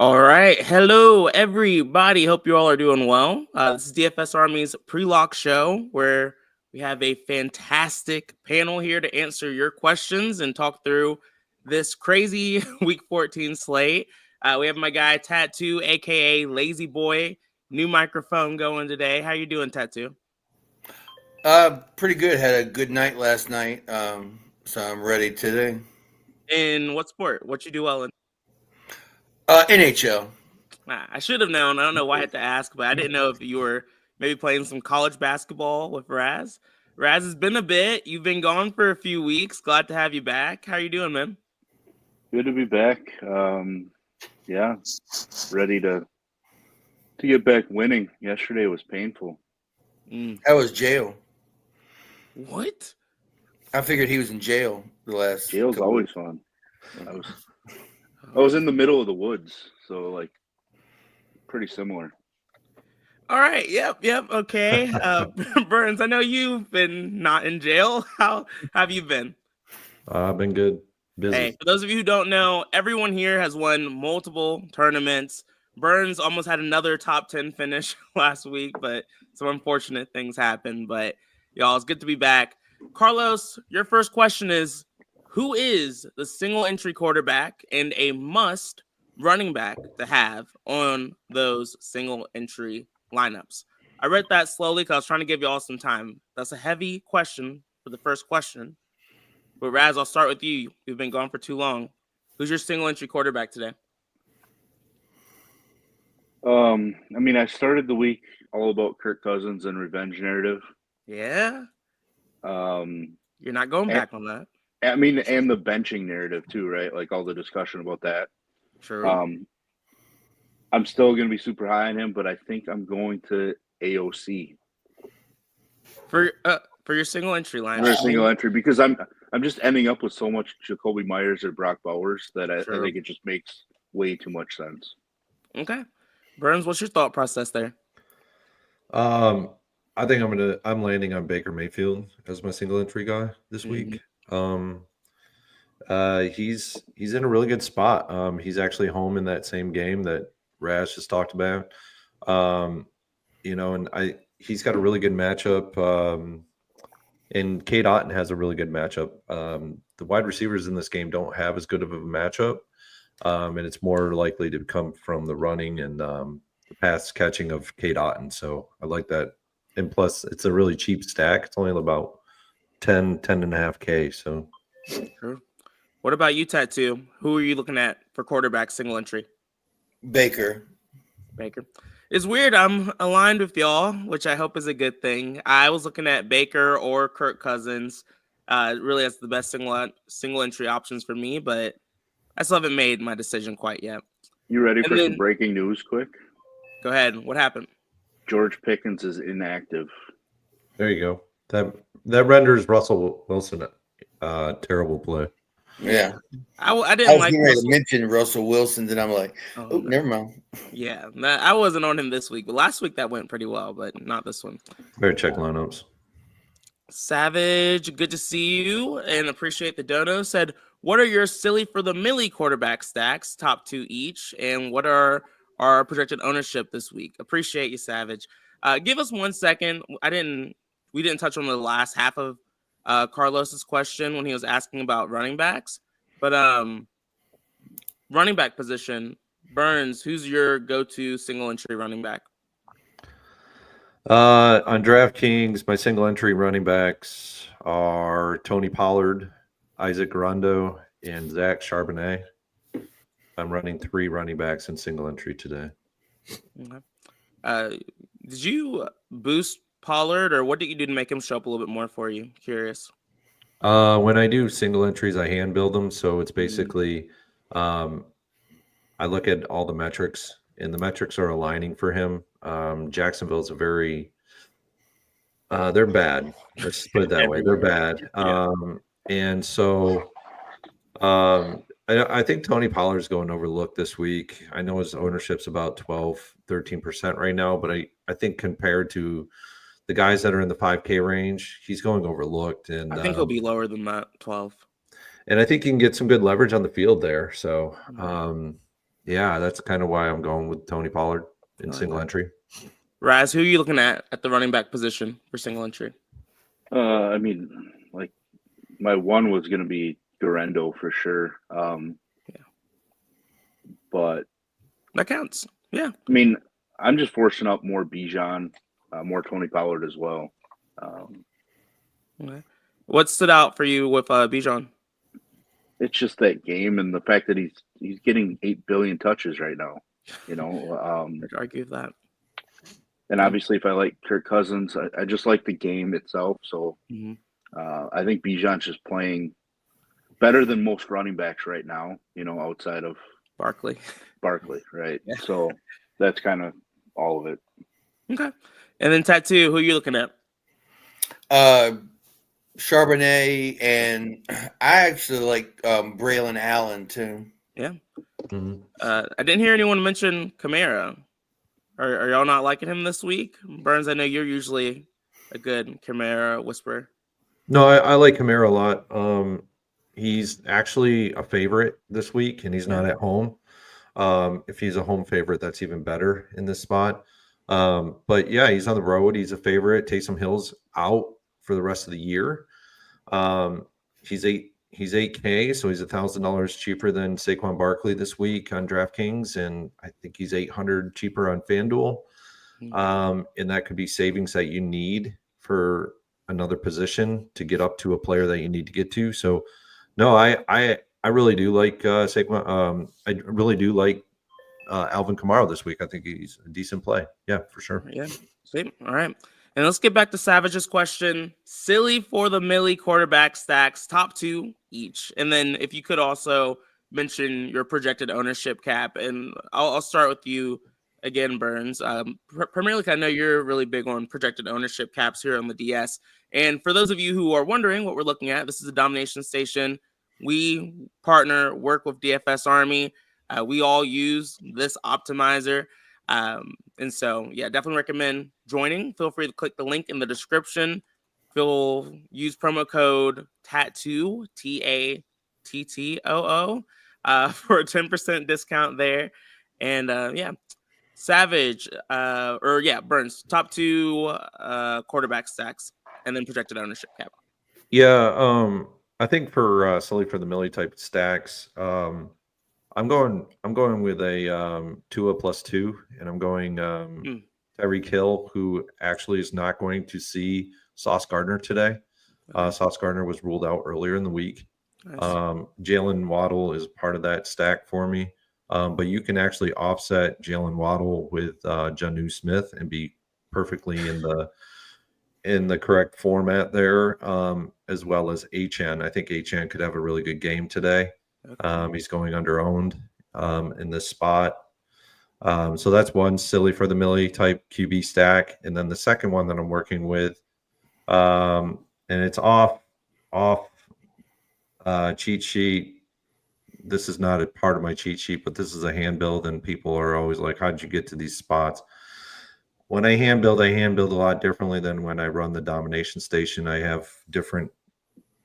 All right. Hello, everybody. Hope you all are doing well. This is DFS Army's pre-lock show where we have a fantastic panel here to answer your questions and talk through this crazy Week 14 slate. We have my guy Tattoo, a.k.a. Lazy Boy. New microphone going today. How you doing, Tattoo? Pretty good. Had a good night last night, so I'm ready today. In what sport? What you do well in? NHL. I should have known. I don't know why I had to ask, but I didn't know if you were maybe playing some college basketball with Raz. Raz, has been a bit. You've been gone for a few weeks. Glad to have you back. How are you doing, man? Good to be back. Yeah, ready to get back winning. Yesterday was painful. How was jail? What? I figured he was in jail the last. Jail's always fun. I was in the middle of the woods, so like pretty similar. All right. Yep. Okay. Burns, I know you've been not in jail. How have you been? I've been good. Busy. Hey, for those of you who don't know, everyone here has won multiple tournaments. Burns almost had another top 10 finish last week, but some unfortunate things happened. But y'all, it's good to be back. Carlos, your first question is, who is the single entry quarterback and a must running back to have on those single entry lineups? I read that slowly because I was trying to give you all some time. That's a heavy question for the first question. But Raz, I'll start with you. You've been gone for too long. Who's your single entry quarterback today? I started the week all about Kirk Cousins and revenge narrative. Yeah. You're not going back on that. And the benching narrative too, right? Like all the discussion about that. True. I'm still going to be super high on him, but I think I'm going to AOC for your single entry line. For a single entry, because I'm just ending up with so much Jacoby Myers or Brock Bowers that I think it just makes way too much sense. Okay. Burns, what's your thought process there? I think I'm landing on Baker Mayfield as my single entry guy this week. He's in a really good spot. He's actually home in that same game that Raz just talked about. He's got a really good matchup. And Cade Otton has a really good matchup. The wide receivers in this game don't have as good of a matchup. And it's more likely to come from the running and the pass catching of Cade Otton. So I like that. And plus, it's a really cheap stack. It's only about 10.5K. So, sure. What about you, Tattoo? Who are you looking at for quarterback single entry? Baker. It's weird. I'm aligned with y'all, which I hope is a good thing. I was looking at Baker or Kirk Cousins. Really, that's the best single entry options for me, but I still haven't made my decision quite yet. You ready for some breaking news quick? Go ahead. What happened? George Pickens is inactive. There you go. That renders Russell Wilson a terrible play. Yeah. I didn't like to mention Russell Wilson, and I'm like, never mind. Yeah, I wasn't on him this week, but last week that went pretty well, but not this one. Better check lineups. Savage, good to see you and appreciate the dono. Said, what are your silly for the Millie quarterback stacks, top 2 each, and what are our projected ownership this week? Appreciate you, Savage. Give us 1 second. We didn't touch on the last half of Carlos's question when he was asking about running backs, but running back position, Burns, who's your go-to single entry running back? On DraftKings, my single entry running backs are Tony Pollard, Isaac Rondo, and Zach Charbonnet. I'm running 3 running backs in single entry today. Okay. Did you boost Pollard, or what did you do to make him show up a little bit more for you? Curious. When I do single entries, I hand build them. So it's basically, I look at all the metrics, and the metrics are aligning for him. Jacksonville's a very, they're bad. Let's put it that way. They're bad. And so I think Tony Pollard's going overlooked this week. I know his ownership's about 13% right now, but I think compared to the guys that are in the 5K range, he's going overlooked. And I think he'll be lower than that, 12. And I think you can get some good leverage on the field there. So Yeah, that's kind of why I'm going with Tony Pollard in single entry. Raz, who are you looking at the running back position for single entry? I mean, like my one was going to be Garendo for sure. But that counts. Yeah. I mean, I'm just forcing up more Bijan, more Tony Pollard as well. Okay. What stood out for you with Bijan? It's just that game and the fact that he's getting 8 billion touches right now. I'd argue with that. And obviously, if I like Kirk Cousins, I just like the game itself. So I think Bijan's just playing better than most running backs right now, outside of Barkley, right? Yeah. So that's kind of all of it. Okay. And then Tattoo, who are you looking at? Charbonnet, and I actually like Braylon Allen too. Yeah. Mm-hmm. I didn't hear anyone mention Kamara. Are y'all not liking him this week? Burns, I know you're usually a good Kamara whisperer. No, I like Kamara a lot. He's actually a favorite this week, and he's not at home. If he's a home favorite, that's even better in this spot. But yeah, he's on the road. He's a favorite. Taysom Hill's out for the rest of the year. He's 8K, so he's $1,000 cheaper than Saquon Barkley this week on DraftKings, and I think he's 800 cheaper on FanDuel. And that could be savings that you need for another position to get up to a player that you need to get to. So, no, I really do like Saquon. I really do like Alvin Kamara this week. I think he's a decent play. Yeah, for sure. Yeah, same. All right. And let's get back to Savage's question. Silly for the Millie quarterback stacks, top 2 each. And then if you could also mention your projected ownership cap. And I'll start with you again, Burns. Primarily, I know you're really big on projected ownership caps here on the DS. And for those of you who are wondering what we're looking at, this is a domination station. We work with DFS Army. We all use this optimizer. And so, yeah, definitely recommend joining. Feel free to click the link in the description. Use promo code TATTOO, TATTOO, for a 10% discount there. And yeah, Savage, Burns, top 2 quarterback stacks, and then projected ownership cap. Yeah, I think for silly for the Millie type stacks, I'm going with a Tua +2, and I'm going Tyreek Hill, who actually is not going to see Sauce Gardner today. Sauce Gardner was ruled out earlier in the week. Nice. Jalen Waddle is part of that stack for me. But you can actually offset Jalen Waddle with Jonnu Smith and be perfectly in the correct format there, as well as HN. I think HN could have a really good game today. Okay. He's going under owned in this spot. So that's one silly for the Millie type QB stack. And then the second one that I'm working with, and it's off cheat sheet. This is not a part of my cheat sheet, but this is a hand build, and people are always like, how'd you get to these spots? When I hand build a lot differently than when I run the domination station. I have different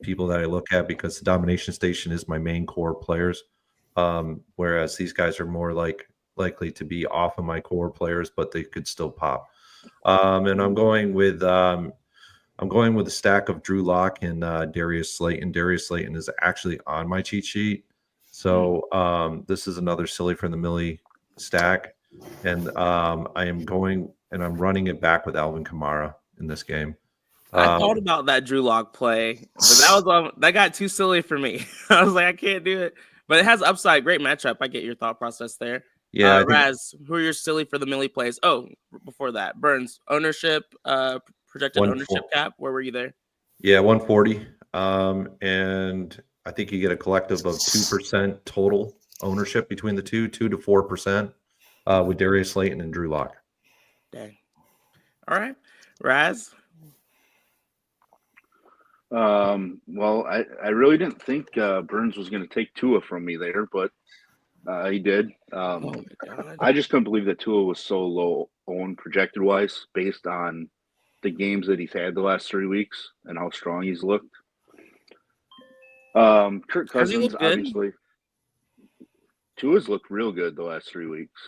people that I look at because the domination station is my main core players. Whereas these guys are more likely to be off of my core players, but they could still pop. And I'm going with a stack of Drew Lock and Darius Slayton. Darius Slayton is actually on my cheat sheet. So this is another silly for the Millie stack. And I'm running it back with Alvin Kamara in this game. I thought about that Drew Lock play, but that got too silly for me. I was like, I can't do it. But it has upside. Great matchup. I get your thought process there. Yeah. Raz, who are your silly for the Millie plays? Oh, before that, Burns, ownership, projected ownership cap. Where were you there? Yeah, 140. And I think you get a collective of 2% total ownership between the 2 to 4%, with Darius Slayton and Drew Lock. Dang. All right. Raz? Well, I really didn't think Burns was going to take Tua from me there, but he did. I just couldn't believe that Tua was so low owned projected wise based on the games that he's had the last 3 weeks and how strong he's looked. Kirk Cousins, obviously. Tua's looked real good the last 3 weeks.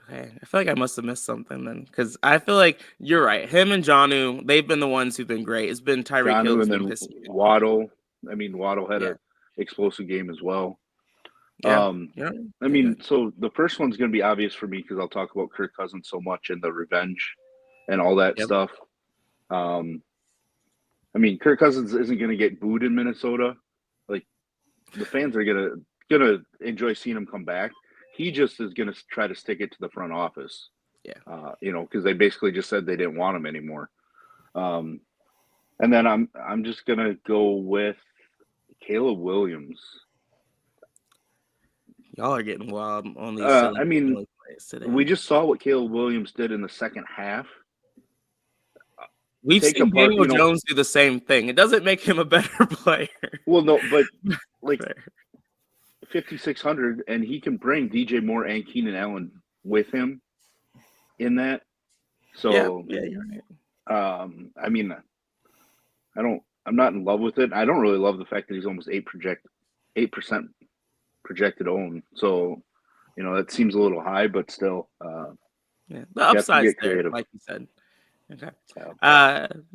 Okay, I feel like I must have missed something then, because I feel like you're right. Him and Jonnu, they've been the ones who've been great. It's been Tyreek Hill Jonnu who's and been then pissing me off. Waddle. I mean, Waddle had Yeah. an explosive game as well. Yeah. I mean, so the first one's going to be obvious for me because I'll talk about Kirk Cousins so much and the revenge and all that stuff. I mean, Kirk Cousins isn't going to get booed in Minnesota. Like, the fans are gonna enjoy seeing him come back. He just is going to try to stick it to the front office. Yeah. Because they basically just said they didn't want him anymore. And then I'm just going to go with Caleb Williams. Y'all are getting wild on these. I mean, plays today. We just saw what Caleb Williams did in the second half. We've seen Daniel Jones do the same thing. It doesn't make him a better player. Well, no, but like 5,600, and he can bring DJ Moore and Keenan Allen with him in that. So yeah, you're right. I mean, I'm not in love with it. I don't really love the fact that he's almost 8% projected own. So, that seems a little high, but still. The upside's there, like you said. Okay.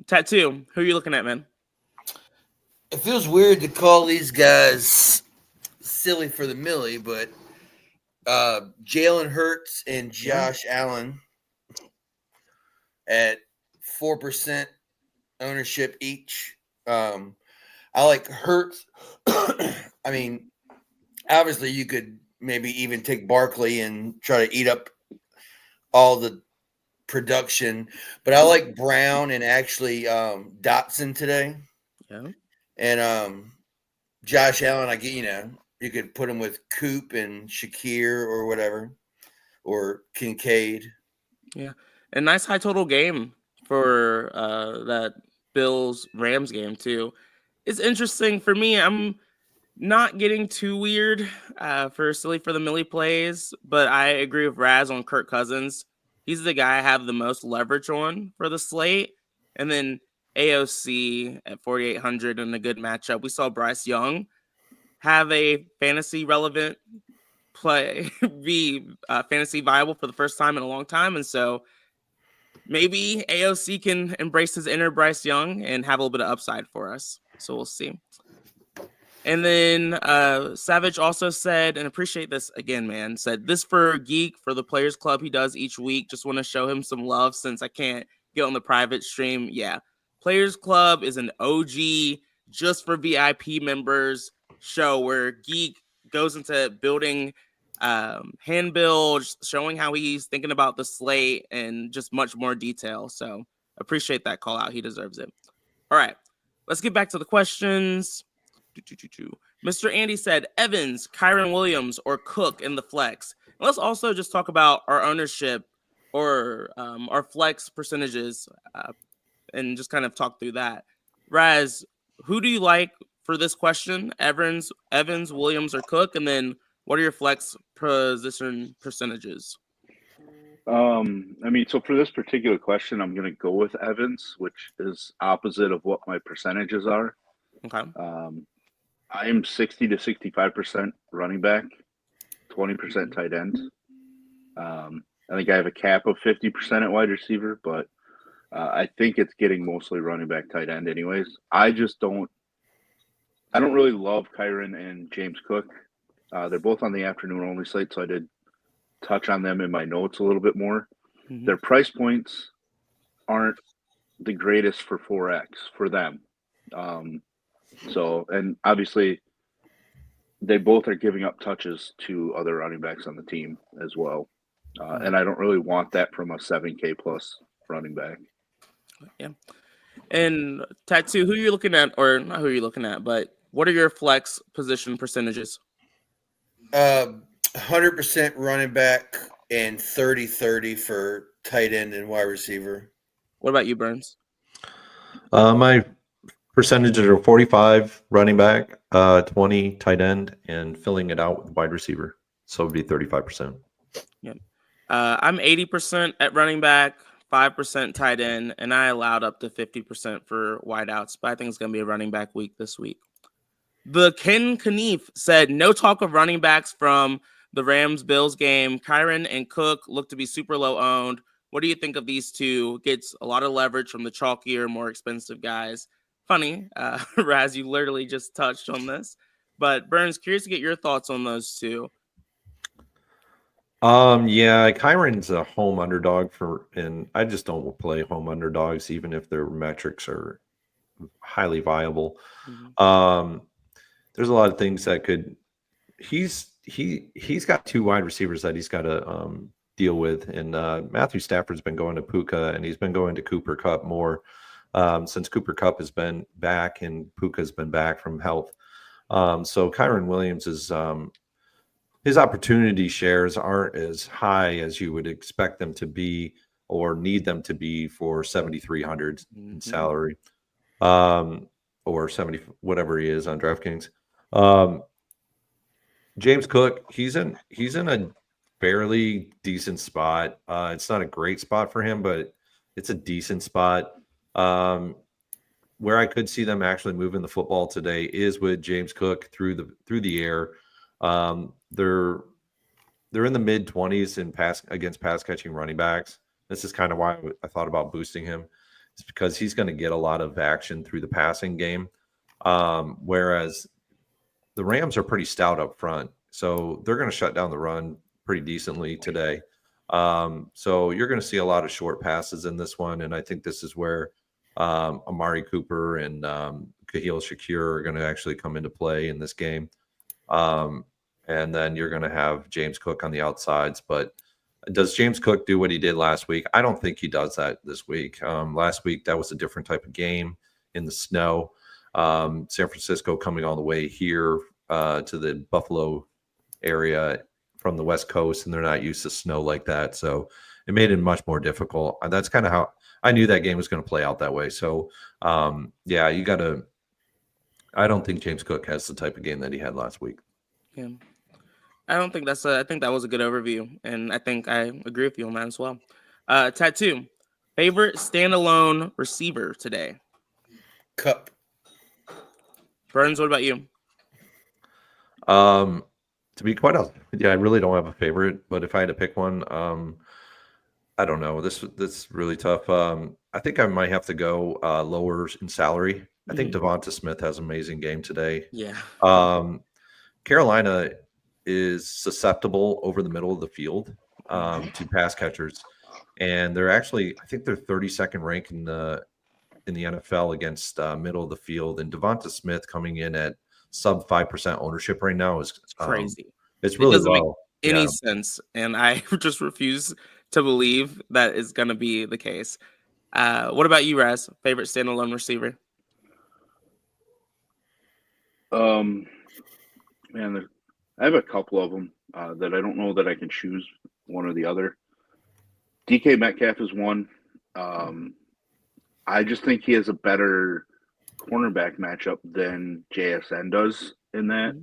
Tattoo, who are you looking at, man? It feels weird to call these guys silly for the Millie, but Jalen Hurts and Josh Allen at 4% ownership each. I like Hurts. I mean, obviously you could maybe even take Barkley and try to eat up all the production, but I like Brown and actually Dotson today. Yeah. And Josh Allen, I get, you could put him with Coop and Shakir or whatever, or Kincaid. Yeah. A nice high total game for that Bills-Rams game too. It's interesting for me. I'm not getting too weird for silly for the Millie plays, but I agree with Raz on Kirk Cousins. He's the guy I have the most leverage on for the slate. And then AOC at 4,800 in a good matchup. We saw Bryce Young have a fantasy relevant play, be fantasy viable for the first time in a long time. And so maybe AOC can embrace his inner Bryce Young and have a little bit of upside for us. So we'll see. And then Savage also said, and appreciate this again, man, said this for Geek for the Players Club he does each week. Just want to show him some love since I can't get on the private stream. Yeah. Players Club is an OG just for VIP members show where Geek goes into building handbills, showing how he's thinking about the slate and just much more detail. So appreciate that call out. He deserves it. All right. Let's get back to the questions. Mr. Andy said Evans, Kyron Williams, or Cook in the flex. And let's also just talk about our ownership or our flex percentages and just kind of talk through that. Raz, who do you like for this question? Evans, Williams, or Cook? And then what are your flex position percentages? I mean, so for this particular question, I'm going to go with Evans, which is opposite of what my percentages are. Okay. I am 60 to 65% running back, 20% tight end. I think I have a cap of 50% at wide receiver, but I think it's getting mostly running back, tight end anyways. I don't really love Kyron and James Cook. They're both on the afternoon only slate, so I did touch on them in my notes a little bit more. Mm-hmm. Their price points aren't the greatest for 4X for them. So, and obviously they both are giving up touches to other running backs on the team as well. And I don't really want that from a 7K plus running back. Yeah. And Tattoo, who are you looking at, or not who are you looking at, but what are your flex position percentages? 100% running back and 30-30 for tight end and wide receiver. What about you, Burns? My percentages are 45 running back, 20 tight end, and filling it out with wide receiver. So it would be 35%. Yeah. I'm 80% at running back, 5% tight end, and I allowed up to 50% for wideouts, but I think it's going to be a running back week this week. The Ken Knief said, no talk of running backs from the Rams-Bills game. Kyren and Cook look to be super low owned. What do you think of these two? Gets a lot of leverage from the chalkier, more expensive guys. Funny, Raz, you literally just touched on this. But Burns, curious to get your thoughts on those two. Yeah, Kyron's a home underdog and I just don't play home underdogs, even if their metrics are highly viable. Mm-hmm. There's a lot of things that could. He's got two wide receivers that he's got to deal with, and Matthew Stafford's been going to Puka, and he's been going to Cooper Kupp more since Cooper Kupp has been back and Puka's been back from health. So Kyren Williams is his opportunity shares aren't as high as you would expect them to be or need them to be for 7,300 in salary, or 70 whatever he is on DraftKings. James Cook, he's in a fairly decent spot. It's not a great spot for him, but it's a decent spot. Where I could see them actually moving the football today is with James Cook through the air. They're in the mid 20s in against pass catching running backs. This is kind of why I thought about boosting him. It's because he's going to get a lot of action through the passing game. Whereas the Rams are pretty stout up front, so they're going to shut down the run pretty decently today. So you're going to see a lot of short passes in this one, and I think this is where Amari Cooper and Kahil Shakir are going to actually come into play in this game. And then you're going to have James Cook on the outsides. But does James Cook do what he did last week? I don't think he does that this week. Last week, that was a different type of game in the snow. San Francisco coming all the way here to the Buffalo area from the West Coast, and they're not used to snow like that. So it made it much more difficult. That's kind of how I knew that game was going to play out that way. So, yeah, you got to – I don't think James Cook has the type of game that he had last week. Yeah. I don't think I think that was a good overview, and I think I agree with you on that as well. Tattoo, favorite standalone receiver today? Cup. Burns, what about you? To be quite honest, yeah, I really don't have a favorite, but if I had to pick one, I don't know. This is really tough. I think I might have to go lower in salary. I think Devonta Smith has an amazing game today. Yeah. Carolina is susceptible over the middle of the field to pass catchers, and they're actually, I think they're 32nd ranked in the NFL against middle of the field. And Devonta Smith coming in at sub 5% ownership right now is crazy. It's really low. Make any sense, and I just refuse to believe that is going to be the case. What about you, Raz? Favorite standalone receiver? Man, I have a couple of them that I don't know that I can choose one or the other. DK Metcalf is one. I just think he has a better cornerback matchup than JSN does in that.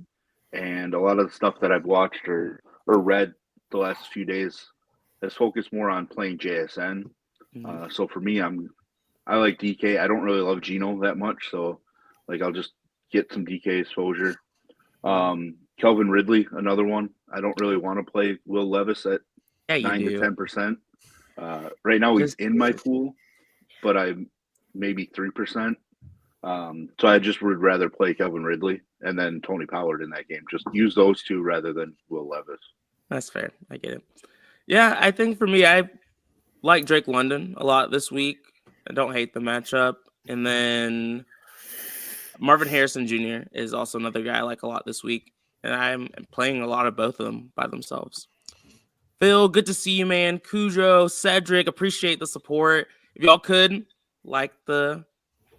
And a lot of the stuff that I've watched or read the last few days has focused more on playing JSN. So for me, I like DK. I don't really love Geno that much, so like I'll just get some DK exposure. Kelvin Ridley, another one. I don't really want to play Will Levis at 9 to 10%. Right now he's in my pool, but I'm maybe 3%. So I just would rather play Kelvin Ridley and then Tony Pollard in that game. Just use those two rather than Will Levis. That's fair. I get it. Yeah, I think for me, I like Drake London a lot this week. I don't hate the matchup. And then Marvin Harrison Jr. is also another guy I like a lot this week. And I'm playing a lot of both of them by themselves. Phil, good to see you, man. Cujo, Cedric, appreciate the support. If y'all could like the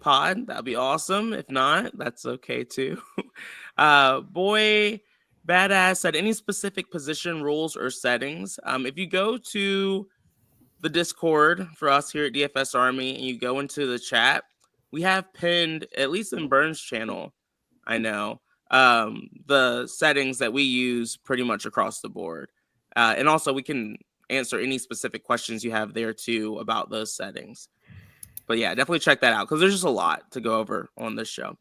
pod, that'd be awesome. If not, that's okay too. Boy Badass said, any specific position rules or settings? If you go to the Discord for us here at DFS Army and you go into the chat, we have pinned, at least in Burns' channel, I know, the settings that we use pretty much across the board. And also we can answer any specific questions you have there too about those settings. But yeah, definitely check that out because there's just a lot to go over on this show.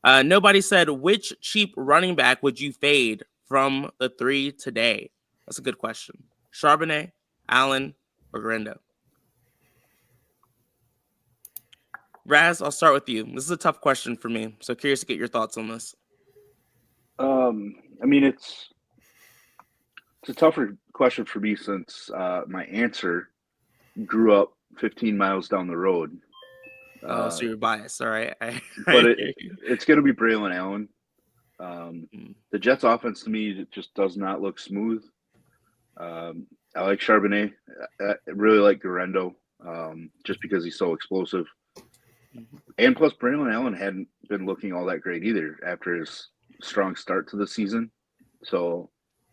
Nobody said, which cheap running back would you fade from the 3 today? That's a good question. Charbonnet, Allen, or Grendo? Raz, I'll start with you. This is a tough question for me, so curious to get your thoughts on this. I mean, it's a tougher question for me since my answer grew up 15 miles down the road. So you're biased, all right? But it's going to be Braylon Allen. The Jets' offense to me just does not look smooth. I like Charbonnet. I really like Garendo, just because he's so explosive. And plus, Braylon Allen hadn't been looking all that great either after his strong start to the season. So,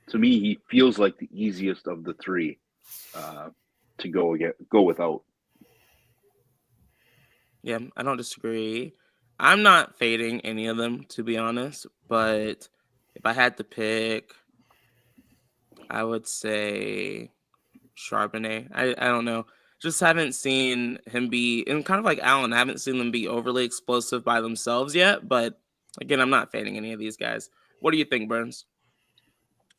to me, he feels like the easiest of the three to go without. Yeah, I don't disagree. I'm not fading any of them, to be honest. But if I had to pick, I would say Charbonnet. I don't know. Just haven't seen him be, and kind of like Allen, I haven't seen them be overly explosive by themselves yet. But again, I'm not fading any of these guys. What do you think, Burns?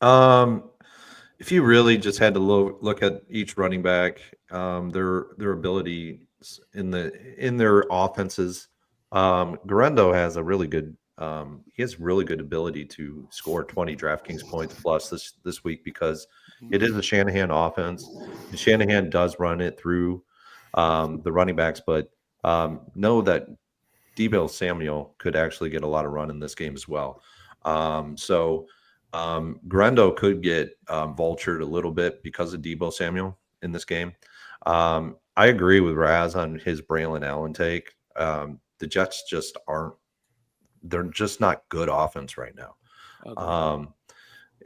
If you really just had to look at each running back, their ability in their offenses, Garendo has a really good he has really good ability to score 20 DraftKings points plus this week because it is a Shanahan offense. And Shanahan does run it through the running backs, but know that Deebo Samuel could actually get a lot of run in this game as well. Garendo could get vultured a little bit because of Deebo Samuel in this game. I agree with Raz on his Braylon Allen take. The Jets just they're just not good offense right now. Okay.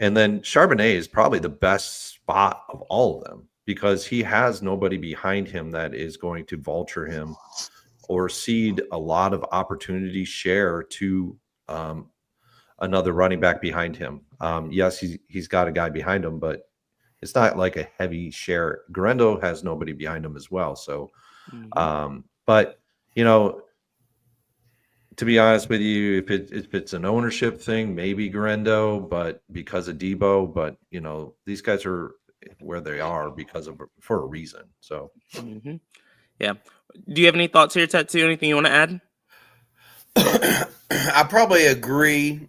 And then Charbonnet is probably the best spot of all of them because he has nobody behind him that is going to vulture him or cede a lot of opportunity share to another running back behind him. Yes, he's got a guy behind him, but it's not like a heavy share. Garendo has nobody behind him as well. So, but to be honest with you, if it's an ownership thing, maybe Garendo, but because of Deebo, but these guys are where they are for a reason. So, yeah. Do you have any thoughts here, Tattoo? Anything you want to add? I probably agree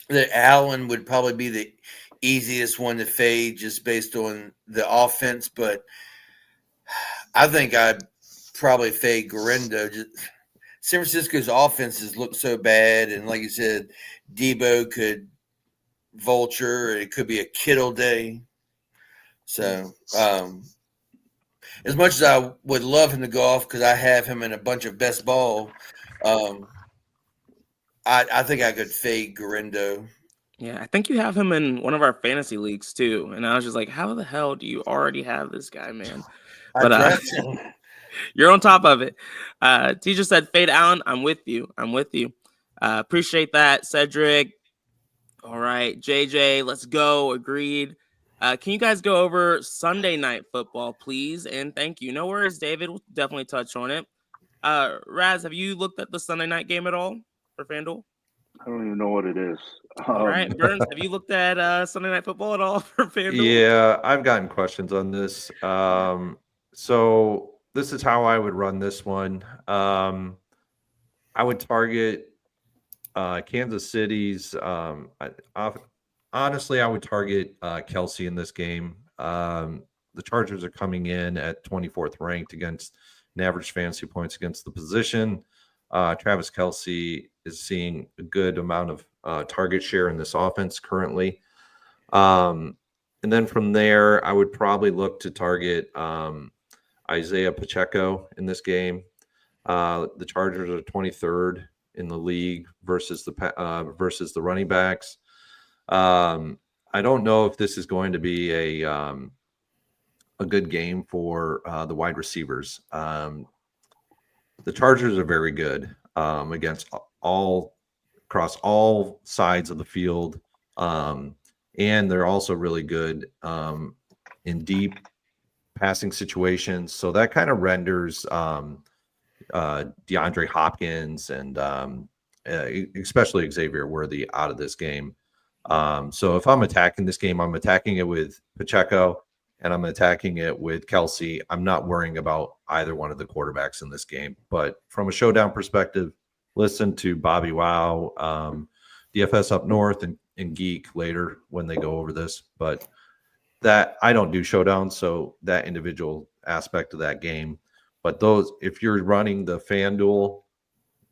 that Allen would probably be the easiest one to fade just based on the offense, but I think I'd probably fade Garendo. San Francisco's offenses look so bad, and like you said, Deebo could vulture. It could be a Kittle day. So, as much as I would love him to go off because I have him in a bunch of best ball, I think I could fade Garendo. Yeah, I think you have him in one of our fantasy leagues too. And I was just like, how the hell do you already have this guy, man? But you're on top of it. Teacher said, fade Allen. I'm with you. Appreciate that, Cedric. All right, JJ, let's go. Agreed. Can you guys go over Sunday Night Football, please? And thank you. No worries, David. We'll definitely touch on it. Raz, have you looked at the Sunday night game at all for FanDuel? I don't even know what it is. All right, Burns, have you looked at Sunday Night Football at all for FanDuel? Yeah, I've gotten questions on this. So this is how I would run this one. I would target Kansas City's. Honestly, I would target Kelsey in this game. The Chargers are coming in at 24th ranked against an average fantasy points against the position. Travis Kelsey is seeing a good amount of target share in this offense currently. And then from there, I would probably look to target Isaiah Pacheco in this game. The Chargers are 23rd in the league versus the running backs. I don't know if this is going to be a good game for the wide receivers. The Chargers are very good across all sides of the field, and they're also really good in deep passing situations. So that kind of renders DeAndre Hopkins and especially Xavier Worthy out of this game. So if I'm attacking this game, I'm attacking it with Pacheco and I'm attacking it with Kelsey. I'm not worrying about either one of the quarterbacks in this game. But from a showdown perspective, listen to Bobby Wow, DFS Up North, and Geek later when they go over this. But that I don't do showdowns, so that individual aspect of that game. But those, if you're running the FanDuel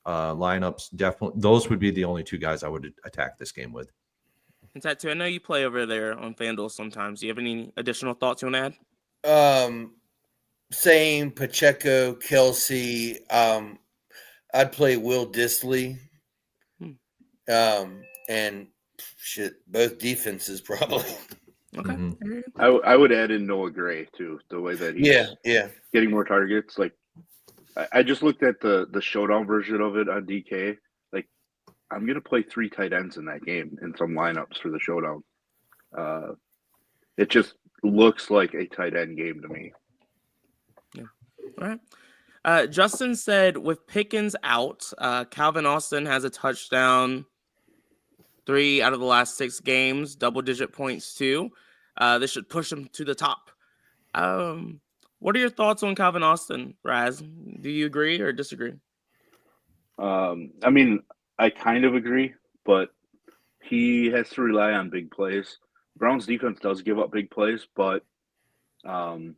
lineups, definitely those would be the only two guys I would attack this game with. And Tattoo, I know you play over there on FanDuel sometimes. Do you have any additional thoughts you want to add? Same Pacheco, Kelsey. I'd play Will Dissly. And shit, both defenses probably. Okay. Mm-hmm. I would add in Noah Gray too. The way that he's getting more targets. Like I just looked at the showdown version of it on DK. Like I'm gonna play 3 tight ends in that game in some lineups for the showdown. It just looks like a tight end game to me. Yeah. All right. Justin said with Pickens out, Calvin Austin has a touchdown 3 out of the last 6 games, double-digit points too. This should push him to the top. What are your thoughts on Calvin Austin, Raz? Do you agree or disagree? I mean, I kind of agree, but he has to rely on big plays. Brown's defense does give up big plays, but I'm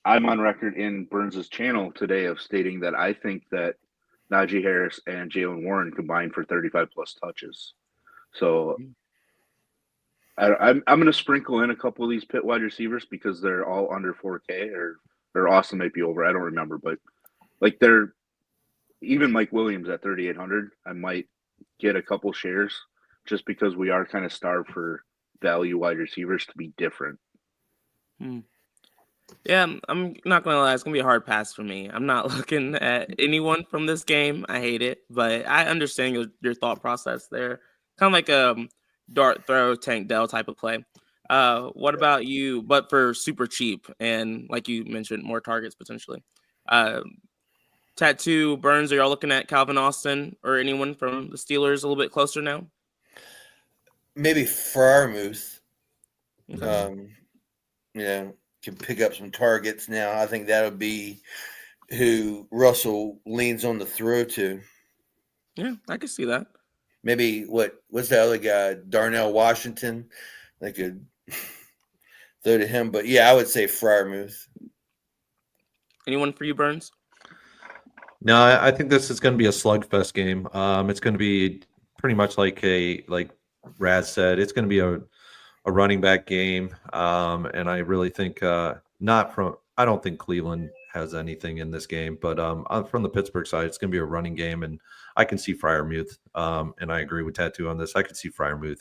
on record in Burns' channel today of stating that I think that Najee Harris and Jalen Warren combined for 35-plus touches. So I'm going to sprinkle in a couple of these pit wide receivers because they're all under 4K or Austin might be over. I don't remember, but like they're even Mike Williams at 3,800. I might get a couple shares just because we are kind of starved for value wide receivers to be different. Yeah, I'm not going to lie. It's going to be a hard pass for me. I'm not looking at anyone from this game. I hate it, but I understand your thought process there. Kind of like a dart throw Tank Dell type of play. What about you? But for super cheap and like you mentioned, more targets potentially. Tattoo, Burns, are y'all looking at Calvin Austin or anyone from the Steelers a little bit closer now? Maybe Freiermuth. Okay. Can pick up some targets now. I think that would be who Russell leans on the throw to. Yeah, I can see that. Maybe what's the other guy? Darnell Washington. They could throw to him. But yeah, I would say Freiermuth. Anyone for you, Burns? No, I think this is going to be a slugfest game. It's going to be pretty much like Raz said. It's going to be a running back game, and I really think I don't think Cleveland has anything in this game, but from the Pittsburgh side, it's going to be a running game, and I can see Freiermuth, and I agree with Tattoo on this. I can see Freiermuth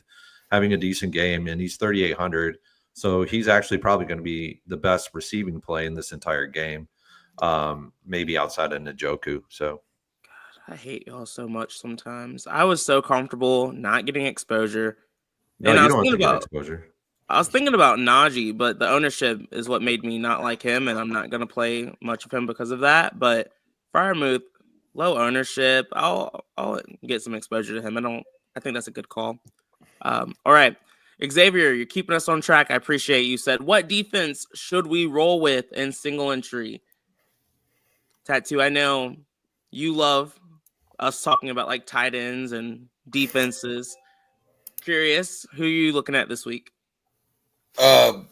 having a decent game, and he's 3,800, so he's actually probably going to be the best receiving play in this entire game, maybe outside of Njoku. So, God, I hate y'all so much sometimes. I was so comfortable not getting exposure. No, and you don't have to get exposure. I was thinking about Najee, but the ownership is what made me not like him, and I'm not going to play much of him because of that. But Freiermuth, low ownership. I'll get some exposure to him. I think that's a good call. All right. Xavier, you're keeping us on track. I appreciate you said, what defense should we roll with in single entry? Tattoo, I know you love us talking about like tight ends and defenses. Curious, who are you looking at this week?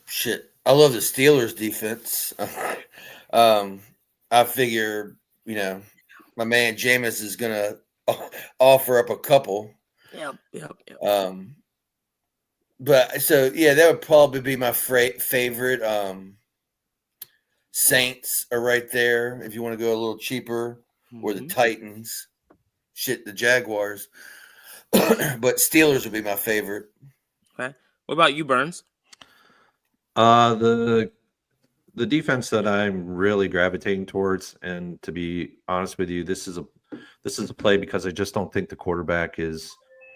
Shit. I love the Steelers defense. I figure, my man Jameis is gonna offer up a couple. Yep. But so yeah, that would probably be my favorite. Saints are right there if you want to go a little cheaper, or the Titans. Shit, the Jaguars. But Steelers would be my favorite. Okay. What about you, Burns? The defense that I'm really gravitating towards, and to be honest with you, this is a play because I just don't think the quarterback is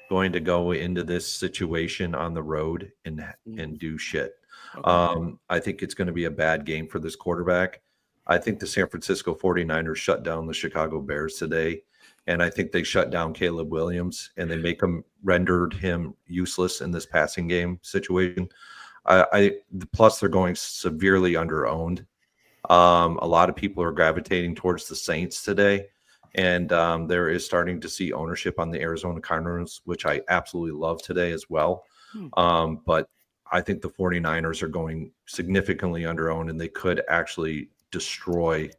going to go into this situation on the road and do shit. Okay. I think it's going to be a bad game for this quarterback. I think the San Francisco 49ers shut down the Chicago Bears today, and I think they shut down Caleb Williams and they make him rendered him useless in this passing game situation. Plus they're going severely underowned. A lot of people are gravitating towards the Saints today, and there is starting to see ownership on the Arizona Cardinals, which I absolutely love today as well. But I think the 49ers are going significantly underowned, and they could actually destroy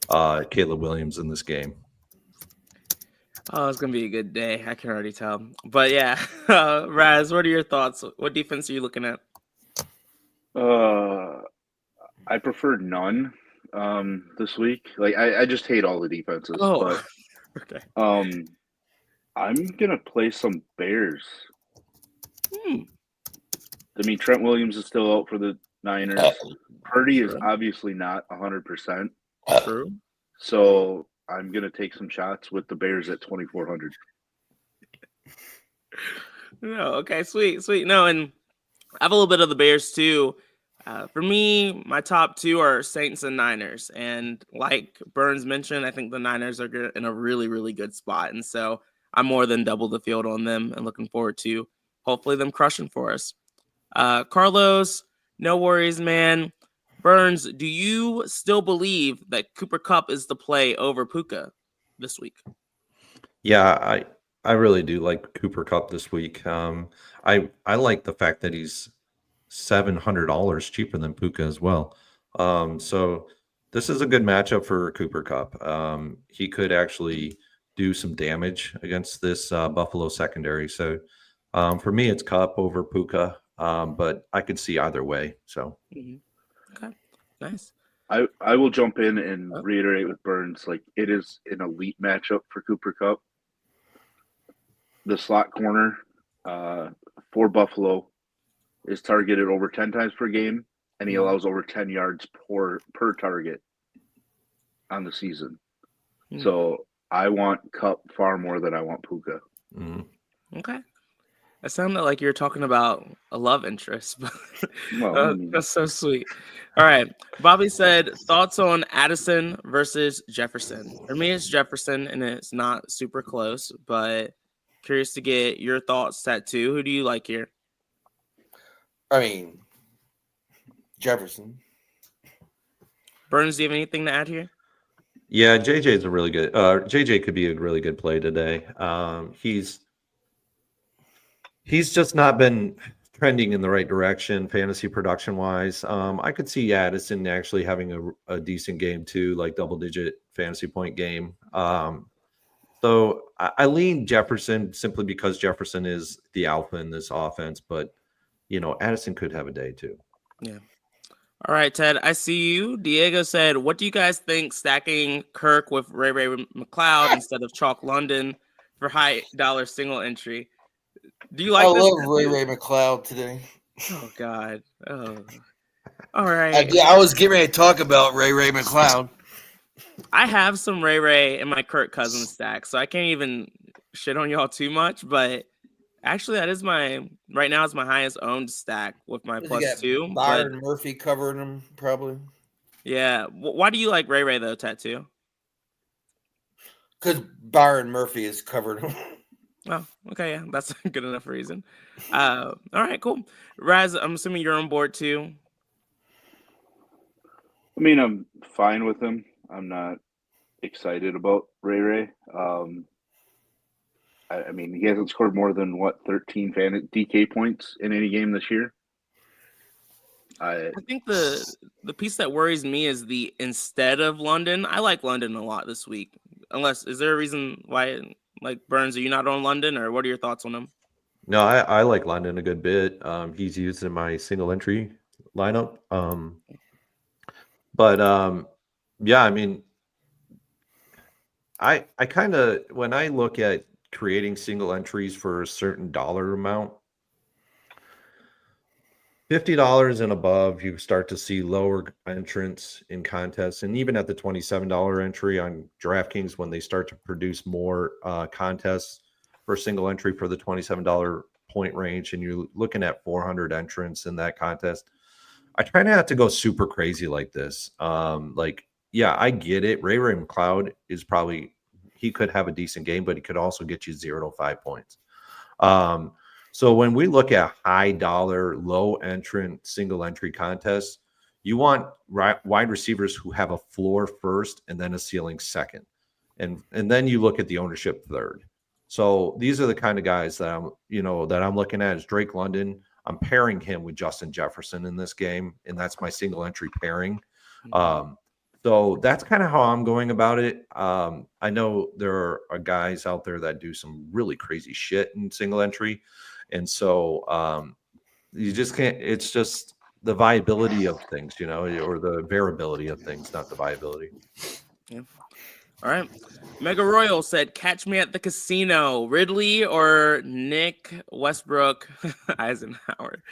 Caleb Williams in this game. Oh, it's going to be a good day. I can already tell. But yeah, Raz, what are your thoughts? What defense are you looking at? I prefer none this week. Like I just hate all the defenses. Oh, but okay. I'm gonna play some Bears. I mean, Trent Williams is still out for the Niners. Purdy is obviously not 100%. True. So I'm gonna take some shots with the Bears at 2,400. No, okay, sweet. No, and I have a little bit of the Bears too. For me, my top two are Saints and Niners. And like Burns mentioned, I think the Niners are in a really, really good spot. And so I'm more than double the field on them and looking forward to hopefully them crushing for us. Carlos, no worries, man. Burns, do you still believe that Cooper Kupp is the play over Puka this week? Yeah, I really do like Cooper Kupp this week. I like the fact that he's $700 cheaper than Puka as well. So this is a good matchup for Cooper Kupp. He could actually do some damage against this Buffalo secondary. So for me, it's Kupp over Puka, but I could see either way. So okay, nice. I will jump in and reiterate with Burns, like it is an elite matchup for Cooper Kupp. The slot corner for Buffalo is targeted over 10 times per game, and he allows over 10 yards per target on the season. So I want Kupp far more than I want Puka. Okay. It sounded like you were talking about a love interest. Well, that's so sweet. All right. Bobby said, thoughts on Addison versus Jefferson. For me, it's Jefferson, and it's not super close, but curious to get your thoughts, Tattoo. Who do you like here? I mean, Jefferson. Burns, do you have anything to add here? Yeah, JJ's a really good. JJ could be a really good play today. He's just not been trending in the right direction, fantasy production wise. I could see Addison actually having a decent game too, like double-digit fantasy point game. So I lean Jefferson simply because Jefferson is the alpha in this offense, but Addison could have a day too. Yeah. All right, Ted, I see you. Diego said, what do you guys think stacking Kirk with Ray McLeod instead of Chalk London for high dollar single entry? Do you like I this? love Ray McLeod today. Oh, God. Oh. All right. I was getting ready to talk about Ray McLeod. I have some Ray in my Kirk Cousins stack, so I can't even shit on y'all too much, but actually, that is right now it's my highest owned stack with my +2. Byron Murphy covering him, probably. Yeah. Why do you like Ray though, Tattoo? Because Byron Murphy is covered him. Oh, okay. Yeah, that's a good enough reason. All right, cool. Raz, I'm assuming you're on board too. I mean, I'm fine with him. I'm not excited about Ray. I mean, he hasn't scored more than 13 DK points in any game this year. I think the piece that worries me is the instead of London. I like London a lot this week. Is there a reason why? Like Burns, are you not on London, or what are your thoughts on him? No, I like London a good bit. He's used in my single entry lineup. Yeah, I mean, I kind of, when I look at creating single entries for a certain dollar amount, $50 and above, you start to see lower entrants in contests. And even at the $27 entry on DraftKings, when they start to produce more contests for single entry for the $27 point range, and you're looking at 400 entrants in that contest, I try not to go super crazy like this. Yeah, I get it. Ray McLeod is he could have a decent game, but he could also get you 0 to 5 points. So when we look at high dollar, low entrant, single entry contests, you want wide receivers who have a floor first and then a ceiling second. And then you look at the ownership third. So these are the kind of guys that I'm looking at is Drake London. I'm pairing him with Justin Jefferson in this game, and that's my single entry pairing. So that's kind of how I'm going about it. I know there are guys out there that do some really crazy shit in single entry. And so you just can't, it's just the viability of things, or the variability of things, not the viability. Yeah. All right. Mega Royal said, catch me at the casino. Ridley or Nick Westbrook Eisenhower.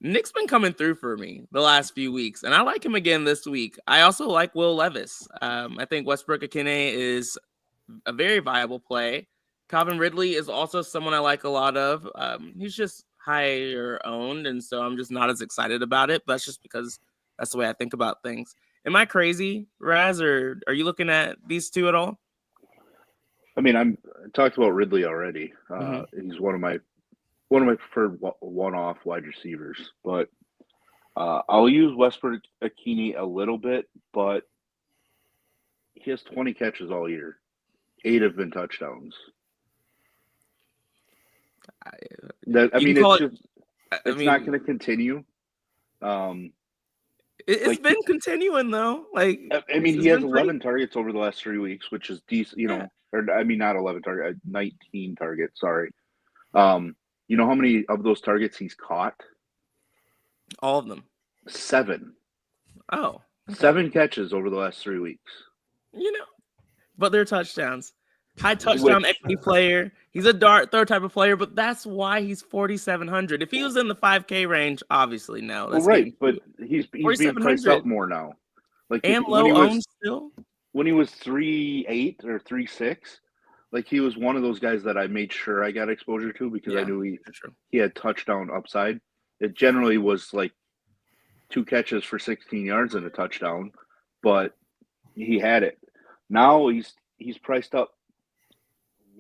Nick's been coming through for me the last few weeks, and I like him again this week. I also like Will Levis. I think Westbrook-Akine is a very viable play. Calvin Ridley is also someone I like a lot of. He's just higher owned, and so I'm just not as excited about it. But that's just because that's the way I think about things. Am I crazy, Raz, or are you looking at these two at all? I mean, I talked about Ridley already. He's one of my preferred one-off wide receivers, but I'll use Westbrook-Akine a little bit, but he has 20 catches all year. 8 have been touchdowns. It's not going to continue. It's been continuing though. He has 11 targets over the last 3 weeks, which is decent. Not 11 targets, 19 targets. Sorry. You know how many of those targets he's caught? All of them. 7. Oh. Okay. 7 catches over the last 3 weeks. But they're touchdowns. High touchdown equity player. He's a third type of player, but that's why he's 4,700. If he was in the 5K range, obviously no. Right, but he's being priced up more now. And low owned still. When he was 3.8 or 3.6, he was one of those guys that I made sure I got exposure to because I knew he had touchdown upside. It generally was 2 catches for 16 yards and a touchdown, but he had it. Now he's priced up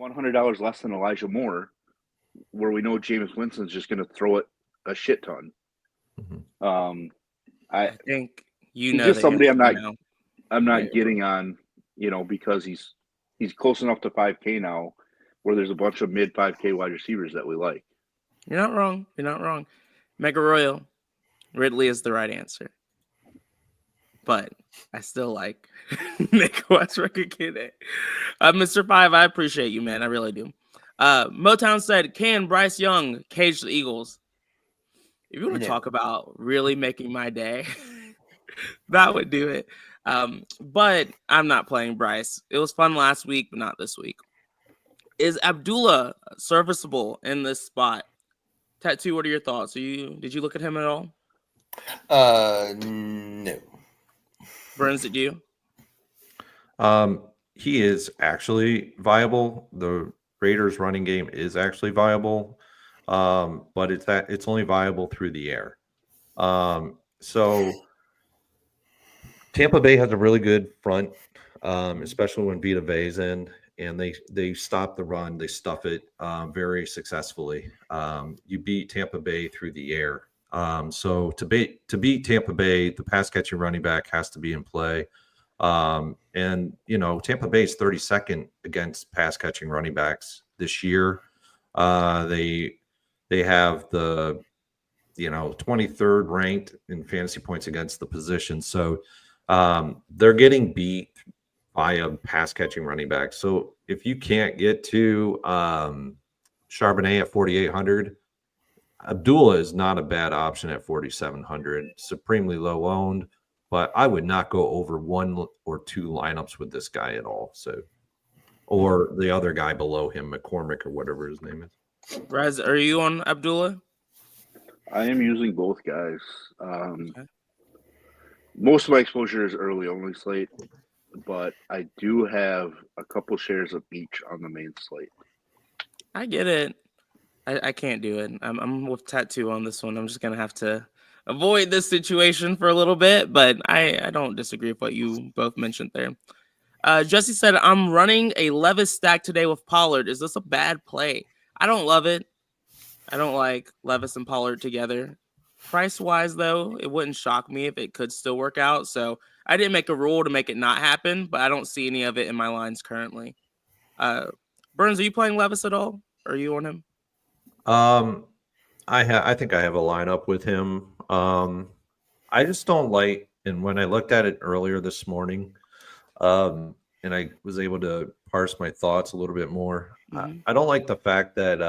$100 less than Elijah Moore, where we know Jameis Winston's just going to throw it a shit ton. I think he's just somebody I'm not getting on, because he's close enough to 5K now, where there's a bunch of mid 5K wide receivers that we like. You're not wrong. Mega Royal, Ridley is the right answer, but I still like Nick Westbrook-Akine. Mr. 5, I appreciate you, man. I really do. Motown said, can Bryce Young cage the Eagles? If you want to talk about really making my day, that would do it. But I'm not playing Bryce. It was fun last week, but not this week. Is Abdullah serviceable in this spot? Tattoo, what are your thoughts? Did you look at him at all? No. Burns, did you? He is actually viable. The Raiders running game is actually viable. But it's only viable through the air. So Tampa Bay has a really good front, especially when Vita Vea's in, and they stop the run, they stuff it very successfully. You beat Tampa Bay through the air. So to beat Tampa Bay, the pass catching running back has to be in play. And Tampa Bay is 32nd against pass catching running backs this year. They have the 23rd ranked in fantasy points against the position. So they're getting beat by a pass catching running back. So if you can't get to Charbonnet at 4,800, Abdullah is not a bad option at 4,700. Supremely low owned, but I would not go over 1 or 2 lineups with this guy at all. So, or the other guy below him, McCormick or whatever his name is. Raz, are you on Abdullah? I am using both guys. Okay. Most of my exposure is early only slate, but I do have a couple shares of each on the main slate. I get it. I can't do it. I'm with Tattoo on this one. I'm just gonna have to avoid this situation for a little bit, but I don't disagree with what you both mentioned there. Jesse said, I'm running a Levis stack today with Pollard. Is this a bad play? I don't love it. I don't like Levis and Pollard together. Price-wise, though, it wouldn't shock me if it could still work out. So I didn't make a rule to make it not happen, but I don't see any of it in my lines currently. Burns, are you playing Levis at all? Or are you on him? I think I have a lineup with him. I just don't like, and when I looked at it earlier this morning, and I was able to parse my thoughts a little bit more. I don't like the fact that,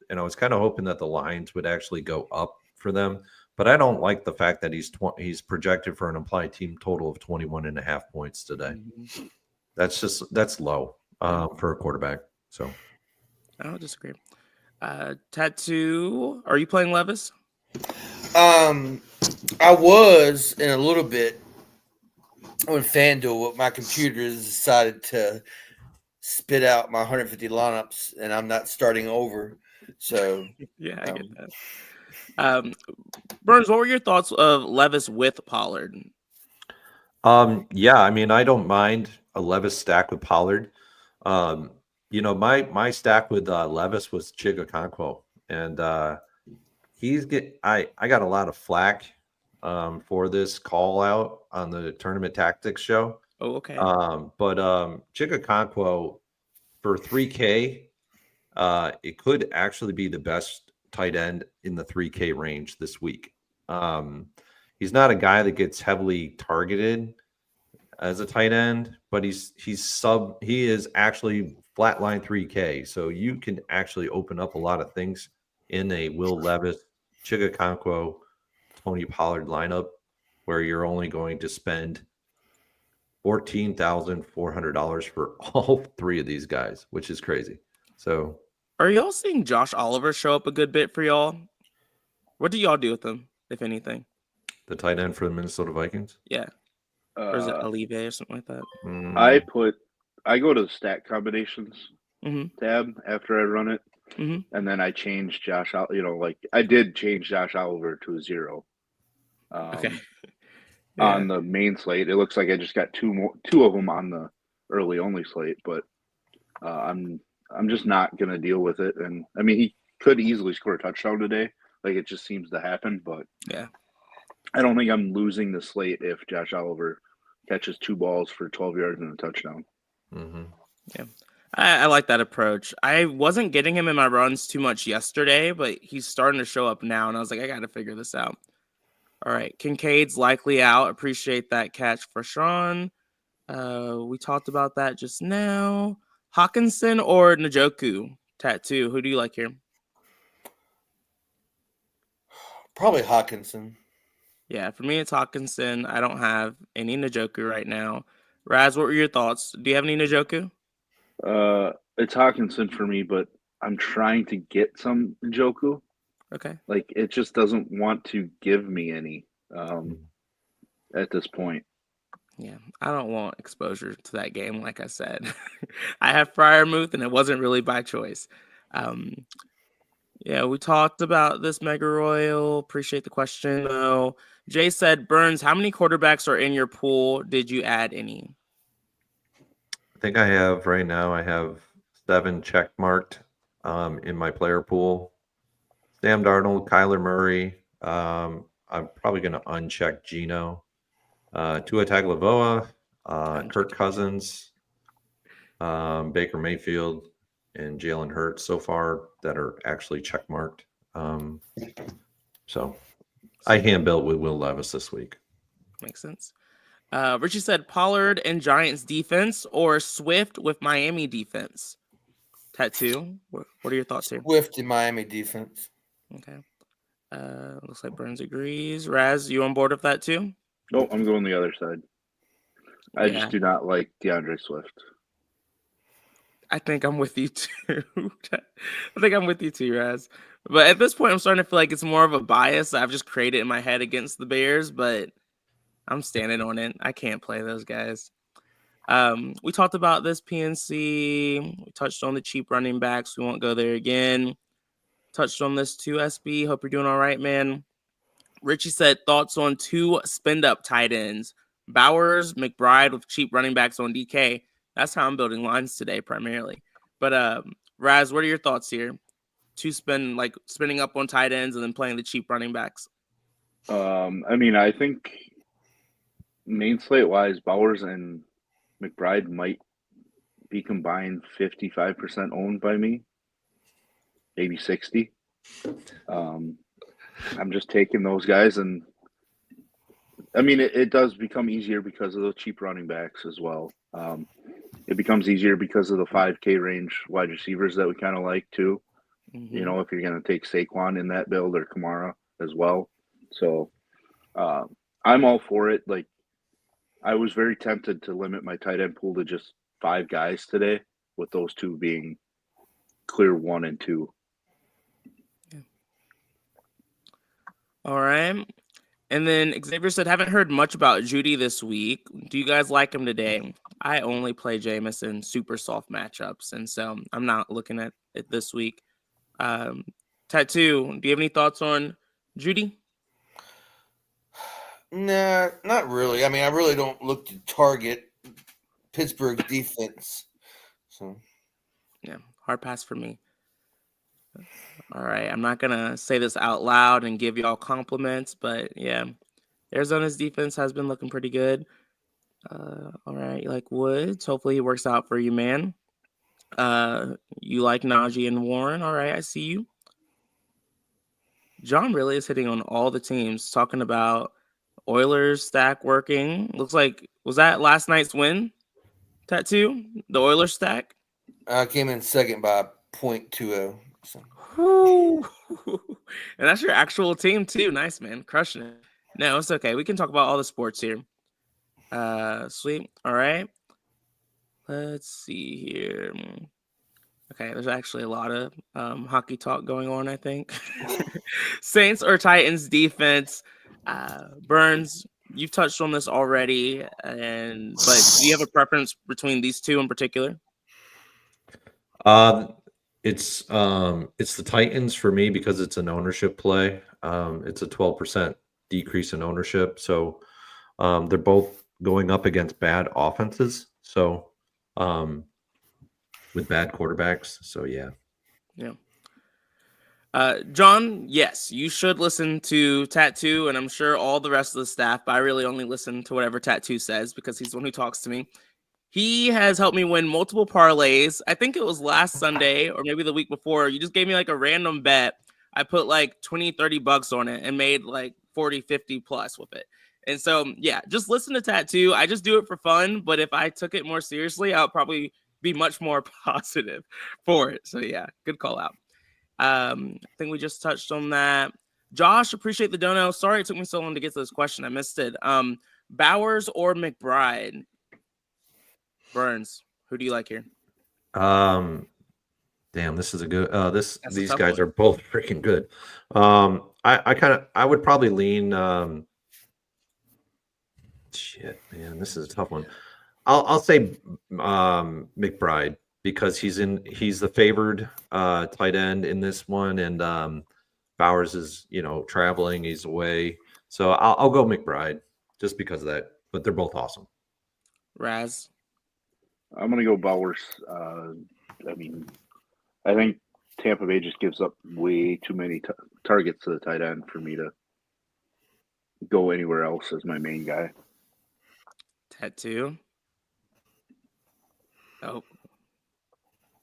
and I was kind of hoping that the lines would actually go up for them, but I don't like the fact that he's projected for an implied team total of 21.5 points today. That's low for a quarterback. So I don't disagree. Tattoo, are you playing Levis? I was in a little bit on FanDuel, my computer has decided to spit out my 150 lineups, and I'm not starting over. So yeah, I get that. Burns, what were your thoughts of Levis with Pollard? Yeah, I mean, I don't mind a Levis stack with Pollard. My stack with Levis was Chigakonkwo, and I got a lot of flack for this call out on the Tournament Tactics show. Oh, okay. But Chigakonkwo for 3K, it could actually be the best tight end in the 3K range this week. He's not a guy that gets heavily targeted as a tight end, but he is actually flatline 3K. So you can actually open up a lot of things in a Will Levis, Chigakonkwo, Tony Pollard lineup where you're only going to spend $14,400 for all three of these guys, which is crazy. So are y'all seeing Josh Oliver show up a good bit for y'all? What do y'all do with him, if anything? The tight end for the Minnesota Vikings? Yeah. Or is it Olive or something like that? I go to the stack combinations tab after I run it, and then I change Josh out. I did change Josh Oliver to a 0. Okay. On the main slate, it looks like I just got two of them on the early only slate, but I'm just not gonna deal with it. And I mean, he could easily score a touchdown today. Like it just seems to happen, but yeah, I don't think I'm losing the slate if Josh Oliver catches 2 balls for 12 yards and a touchdown. Yeah, I like that approach. I wasn't getting him in my runs too much yesterday, but he's starting to show up now, and I was like, I got to figure this out. All right, Kincaid's likely out. Appreciate that catch for Sean. We talked about that just now. Hawkinson or Njoku? Tattoo. Who do you like here? Probably Hawkinson. Yeah, for me, it's Hawkinson. I don't have any Njoku right now. Raz, what were your thoughts? Do you have any Njoku? It's Hawkinson for me, but I'm trying to get some Njoku. Okay. Like, it just doesn't want to give me any at this point. Yeah, I don't want exposure to that game, like I said. I have Freiermuth, and it wasn't really by choice. Yeah, we talked about this Mega Royal. Appreciate the question, though. Jay said, Burns, how many quarterbacks are in your pool? Did you add any? I think I have 7 check marked in my player pool. Sam Darnold, Kyler Murray. I'm probably going to uncheck Geno. Tua Tagovailoa, Kirk Cousins, Baker Mayfield, and Jalen Hurts so far that are actually check marked. So I hand built with Will Levis this week. Makes sense. Richie said Pollard and Giants defense or Swift with Miami defense. Tattoo. What are your thoughts here? Swift in Miami defense. Okay. Looks like Burns agrees. Raz, you on board with that too? No, I'm going the other side. I just do not like DeAndre Swift. I think I'm with you too. Raz. But at this point, I'm starting to feel like it's more of a bias I've just created in my head against the Bears, but I'm standing on it. I can't play those guys. We talked about this PNC. We touched on the cheap running backs. We won't go there again. touched on this too, SB. Hope you're doing all right, man. Richie said thoughts on 2 spend-up tight ends. Bowers, McBride with cheap running backs on DK. That's how I'm building lines today primarily. But Raz, what are your thoughts here? 2 spending up on tight ends and then playing the cheap running backs. I mean, I think main slate wise, Bowers and McBride might be combined 55% owned by me, maybe 60. I'm just taking those guys, and I mean, it does become easier because of the cheap running backs as well. It becomes easier because of the 5K range wide receivers that we kind of like too. Mm-hmm. You know, if you're going to take Saquon in that build or Kamara as well. So I'm all for it. Like, I was very tempted to limit my tight end pool to just 5 guys today, with those 2 being clear 1 and 2. Yeah. All right. And then Xavier said, haven't heard much about Judy this week. Do you guys like him today? I only play Jameis in super soft matchups, and so I'm not looking at it this week. Tattoo, do you have any thoughts on Judy? Nah, not really. I mean, I really don't look to target Pittsburgh's defense. So, yeah, hard pass for me. All right, I'm not going to say this out loud and give y'all compliments, but yeah, Arizona's defense has been looking pretty good. All right, you like Woods. Hopefully he works out for you, man. You like Najee and Warren. All right, I see you. John really is hitting on all the teams, talking about Oilers stack working. Looks like, was that last night's win, Tattoo? The Oilers stack? I came in second by 0.20. So. And that's your actual team too. Nice, man. Crushing it. No, it's okay. We can talk about all the sports here. Sweet. All right. Let's see here. Okay, there's actually a lot of hockey talk going on, I think. Saints or Titans defense. Burns, you've touched on this already, but do you have a preference between these 2 in particular? It's the Titans for me because it's an ownership play. It's a 12% decrease in ownership. So they're both going up against bad offenses. So with bad quarterbacks. So yeah. John, yes, you should listen to Tattoo, and I'm sure all the rest of the staff, but I really only listen to whatever Tattoo says because he's the one who talks to me. He has helped me win multiple parlays. I think it was last Sunday or maybe the week before. You just gave me like a random bet. I put like 20, 30 bucks on it and made like 40, 50 plus with it. And so, yeah, just listen to Tattoo. I just do it for fun. But if I took it more seriously, I'll probably be much more positive for it. So, yeah, good call out. I think we just touched on that. Josh, appreciate the dono. Sorry it took me so long to get to this question. I missed it. Bowers or McBride? Burns, who do you like here? Damn, this is a good. These guys one. are both freaking good. I would probably lean. Shit, man, this is a tough one. I'll say McBride because he's the favored tight end in this one, and Bowers is traveling, he's away, so I'll go McBride just because of that. But they're both awesome. Raz. I'm going to go Bowers. I mean, I think Tampa Bay just gives up way too many targets to the tight end for me to go anywhere else as my main guy. Tattoo. Oh.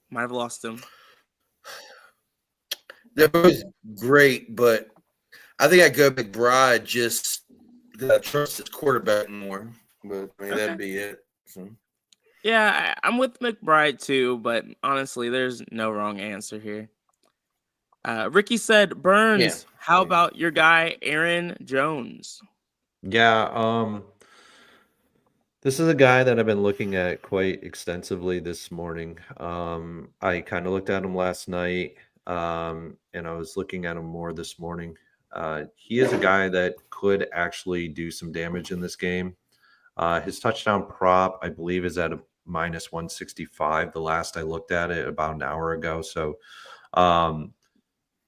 Might have lost him. That was great, but I think I go McBride just because I trust his quarterback more. But I mean, that'd be it. So. Yeah, I'm with McBride too, but honestly, there's no wrong answer here. Ricky said, Burns, how about your guy, Aaron Jones? Yeah, this is a guy that I've been looking at quite extensively this morning. I kind of looked at him last night, and I was looking at him more this morning. He is a guy that could actually do some damage in this game. His touchdown prop, I believe, is at a minus 165. The last I looked at it about an hour ago. So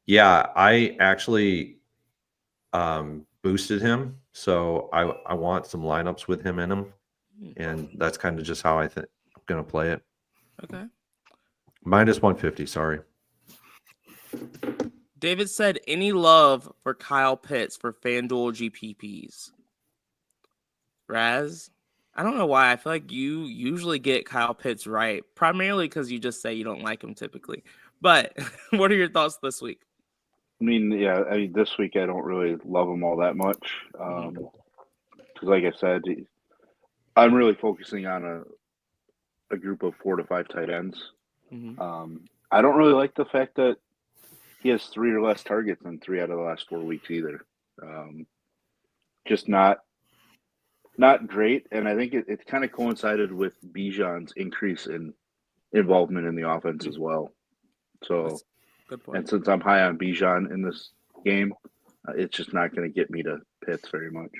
Yeah, I actually boosted him, so I want some lineups with him in him, and that's kind of just how I think I'm gonna play it. Okay. Minus 150. Sorry. David said, any love for Kyle Pitts for FanDuel GPPs? Raz? I don't know why. I feel like you usually get Kyle Pitts right, primarily because you just say you don't like him typically. But what are your thoughts this week? I mean, yeah, this week I don't really love him all that much. Because, like I said, I'm really focusing on a group of 4 to 5 tight ends. I don't really like the fact that he has 3 or less targets in 3 out of the last 4 weeks either. Just not great, and I think it kind of coincided with Bijan's increase in involvement in the offense as well. So, good point. And since I'm high on Bijan in this game, it's just not going to get me to Pitts very much.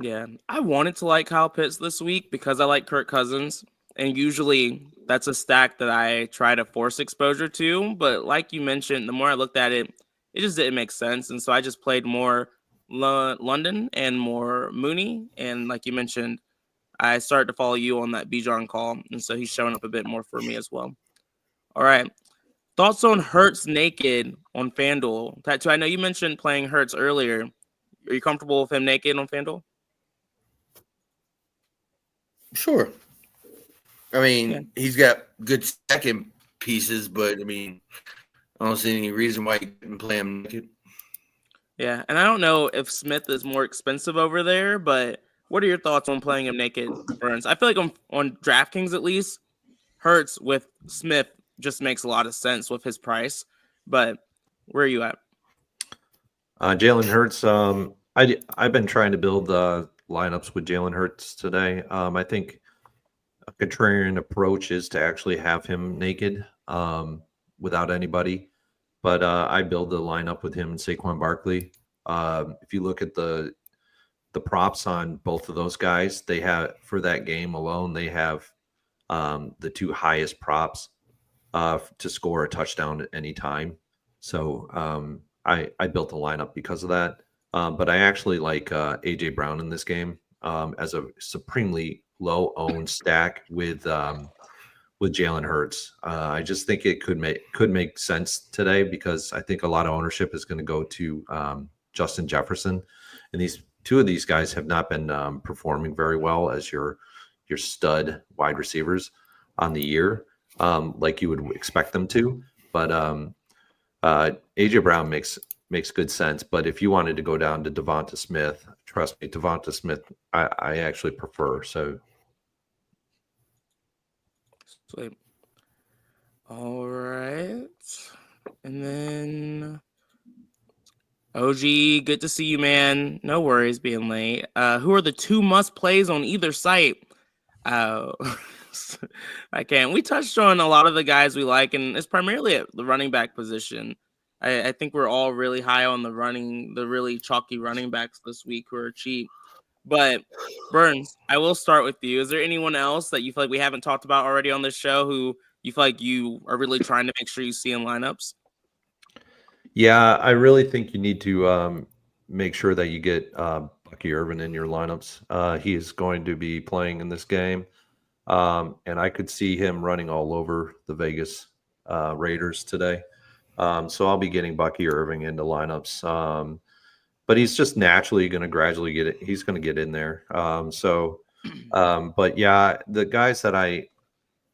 Yeah, I wanted to like Kyle Pitts this week because I like Kirk Cousins, and usually that's a stack that I try to force exposure to. But like you mentioned, the more I looked at it, it just didn't make sense, and so I just played more London and more Mooney. And like you mentioned, I started to follow you on that Bijan call, and so he's showing up a bit more for me as well. All right. Thoughts on Hurts naked on FanDuel? Tattoo, I know you mentioned playing Hurts earlier. Are you comfortable with him naked on FanDuel? Sure. I mean, he's got good second pieces, but I mean, I don't see any reason why you couldn't play him naked. Yeah, and I don't know if Smith is more expensive over there, but what are your thoughts on playing him naked, Burns? I feel like on DraftKings at least, Hurts with Smith just makes a lot of sense with his price. But where are you at? Jalen Hurts. I've been trying to build lineups with Jalen Hurts today. I think a contrarian approach is to actually have him naked without anybody. But I build the lineup with him and Saquon Barkley. If you look at the props on both of those guys, they have for that game alone, they have the 2 highest props to score a touchdown at any time. So I built the lineup because of that. But I actually like AJ Brown in this game as a supremely low owned stack with Jalen Hurts. I just think it could make sense today because I think a lot of ownership is going to go to Justin Jefferson, and these 2 of these guys have not been performing very well as your stud wide receivers on the year, like you would expect them to. But AJ Brown makes good sense. But if you wanted to go down to Devonta Smith, trust me, Devonta Smith, I actually prefer. So. Sweet. All right. And then OG, good to see you, man. No worries being late. Who are the 2 must plays on either site? I can't. We touched on a lot of the guys we like, and it's primarily at the running back position. I think we're all really high on the really chalky running backs this week who are cheap. But Burns, I will start with you. Is there anyone else that you feel like we haven't talked about already on this show who you feel like you are really trying to make sure you see in lineups? Yeah, I really think you need to make sure that you get Bucky Irvin in your lineups. He is going to be playing in this game, and I could see him running all over the Vegas Raiders today. So I'll be getting Bucky Irving into lineups. But he's just naturally going to gradually get it. He's going to get in there. But yeah, the guys that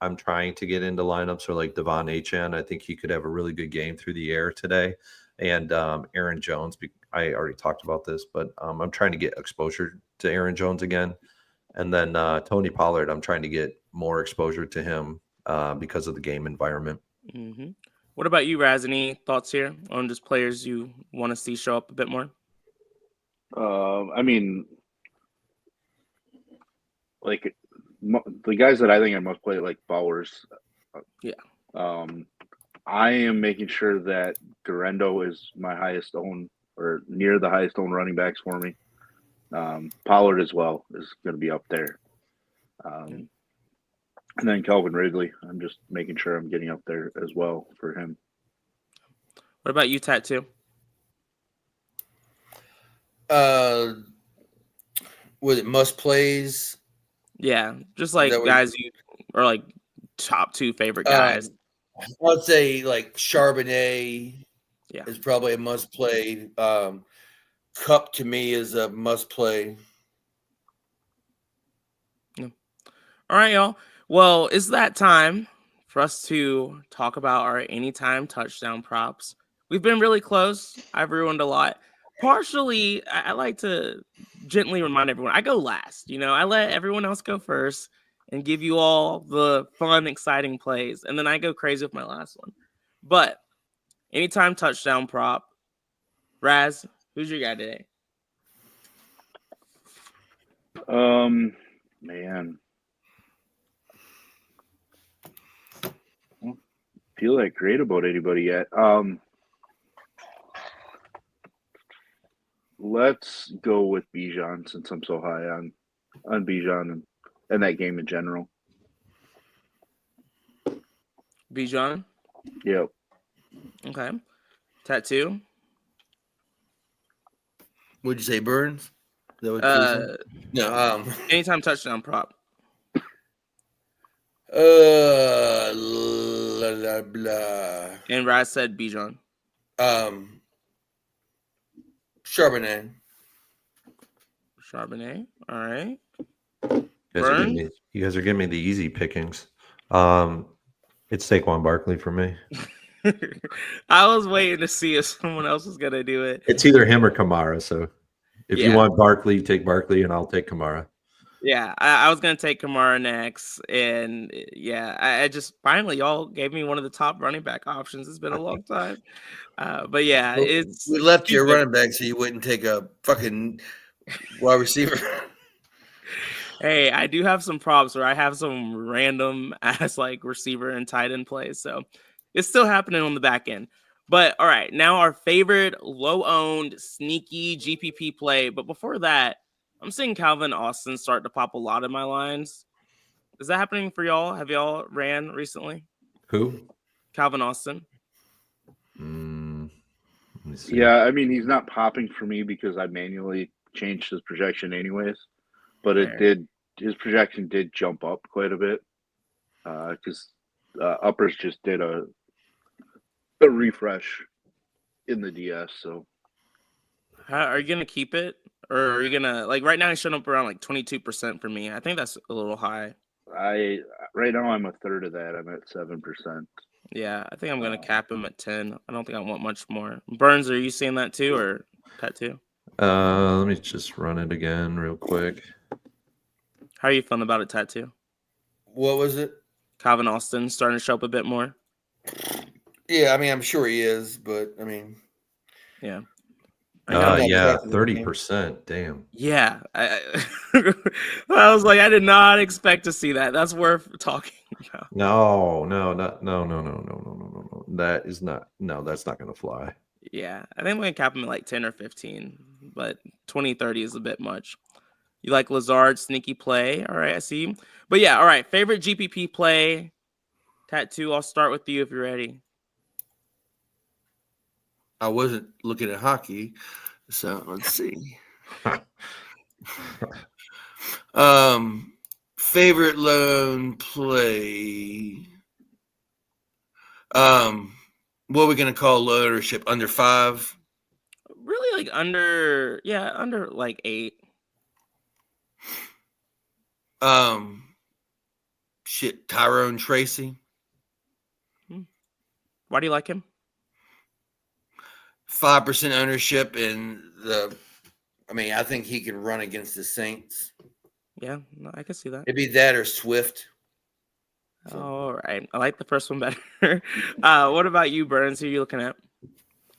I'm trying to get into lineups are like Devon Achane. I think he could have a really good game through the air today. And Aaron Jones, I already talked about this, but I'm trying to get exposure to Aaron Jones again. And then Tony Pollard, I'm trying to get more exposure to him because of the game environment. Mm-hmm. What about you, Raz? Any thoughts here on just players you want to see show up a bit more? I mean, like the guys that I think I must play, like Bowers. Yeah. I am making sure that Garendo is my highest owned or near the highest owned running backs for me. Pollard as well is going to be up there. And then Calvin Ridley, I'm just making sure I'm getting up there as well for him. What about you, Tattoo? Was it must plays? Yeah, just like guys you are like top 2 favorite guys. I'd say like Charbonnet Yeah. is probably a must play. Cup to me is a must play. Yeah. All right, y'all. Well, it's that time for us to talk about our anytime touchdown props. We've been really close. I've ruined a lot. Partially, I like to gently remind everyone I go last. I let everyone else go first and give you all the fun, exciting plays. And then I go crazy with my last one. But anytime touchdown prop, Raz, who's your guy today? Man. I don't feel that great about anybody yet. Let's go with Bijan since I'm so high on Bijan and that game in general. Bijan? Yep. Okay. Tattoo? Would you say Burns? Is that what you said? No. Anytime touchdown prop. Blah, blah, blah. And Raz said Bijan. Charbonnet. Charbonnet. All right. You guys are giving me the easy pickings. It's Saquon Barkley for me. I was waiting to see if someone else was gonna do it. It's either him or Kamara. So if you want Barkley, take Barkley, and I'll take Kamara. Yeah, I was gonna take Kamara next, and I just finally y'all gave me one of the top running back options. It's been a long time, but we left your running back so you wouldn't take a fucking wide receiver. Hey, I do have some props where I have some random ass like receiver and tight end plays, so it's still happening on the back end. But all right, now our favorite low-owned sneaky GPP play. But before that, I'm seeing Calvin Austin start to pop a lot in my lines. Is that happening for y'all? Have y'all ran recently? Who? Calvin Austin. Yeah, I mean, he's not popping for me because I manually changed his projection anyways. But his projection did jump up quite a bit because Uppers just did a refresh in the DS. So, are you gonna keep it, or are you gonna right now? He's showing up around 22% for me. I think that's a little high. Right now I'm a third of that. I'm at 7%. Yeah, I think I'm gonna cap him at 10. I don't think I want much more. Burns, are you seeing that too, or Tattoo? Let me just run it again real quick. How are you feeling about it, Tattoo? What was it? Calvin Austin starting to show up a bit more. Yeah, I mean, I'm sure he is, but I mean, yeah. 30%. Damn. Yeah, I was like, I did not expect to see that. That's worth talking about. No. That's not going to fly. Yeah, I think I'm going to cap him at 10 or 15, but 20, 30 is a bit much. You like Lazard, sneaky play. All right, I see. But yeah, all right, favorite GPP play. Tattoo, I'll start with you if you're ready. I wasn't looking at hockey, so let's see. Favorite loan play. What are we gonna call low ownership? Under 5? Really, under 8. Tyrone Tracy. Why do you like him? 5% ownership I think he could run against the Saints. Yeah, no, I can see that. It'd be that or Swift. So. All right. I like the first one better. What about you, Burns? Who are you looking at?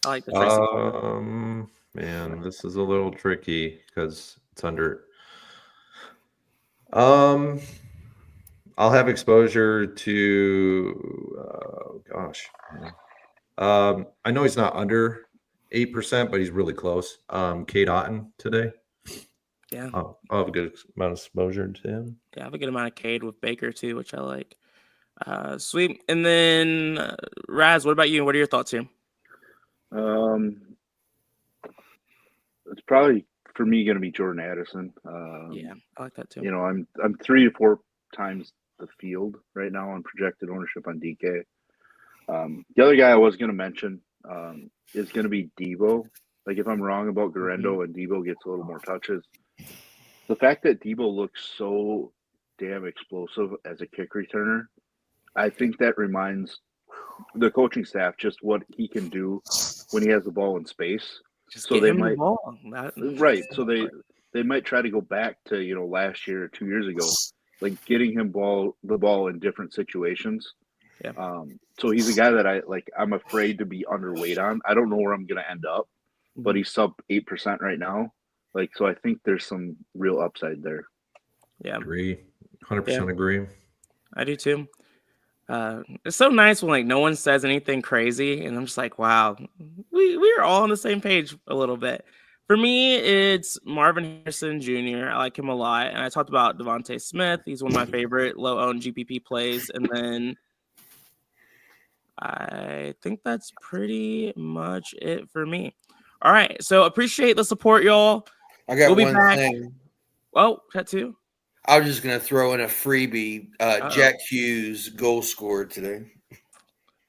I like the Tracy. Man, this is a little tricky because it's under. I'll have exposure to I know he's not under 8%, but he's really close. Kate Otten today. Yeah. I'll have a good amount of exposure to him. Yeah, I have a good amount of Cade with Baker too, which I like. Sweet. And then Raz, what about you? What are your thoughts here? It's probably for me going to be Jordan Addison. Yeah, I like that too. You know, I'm 3 to 4 times the field right now on projected ownership on DK. The other guy I was going to mention is going to be Debo. Like, if I'm wrong about Garendo and Debo gets a little more touches, the fact that Debo looks so damn explosive as a kick returner, I think that reminds the coaching staff just what he can do when he has the ball in space. Just So get they him the might ball. right. So they might try to go back to, you know, last year or 2 years ago, like getting him the ball in different situations. Yeah. So he's a guy that I'm afraid to be underweight on. I don't know where I'm going to end up, but he's sub 8% right now. Like, so I think there's some real upside there. Yeah. Agree. 100% agree. I do too. It's so nice when like no one says anything crazy, and I'm just like, wow, we're all on the same page a little bit. For me, it's Marvin Harrison Jr. I like him a lot, and I talked about Devontae Smith. He's one of my favorite low-owned GPP plays, and then I think that's pretty much it for me. All right, so appreciate the support, y'all. I got We'll be one back. thing. Oh, tattoo. I was just going to throw in a freebie. Jack Hughes goal scored today.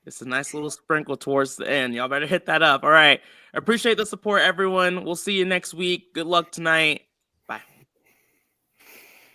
It's a nice little sprinkle towards the end. Y'all better hit that up. All right. Appreciate the support, everyone. We'll see you next week. Good luck tonight.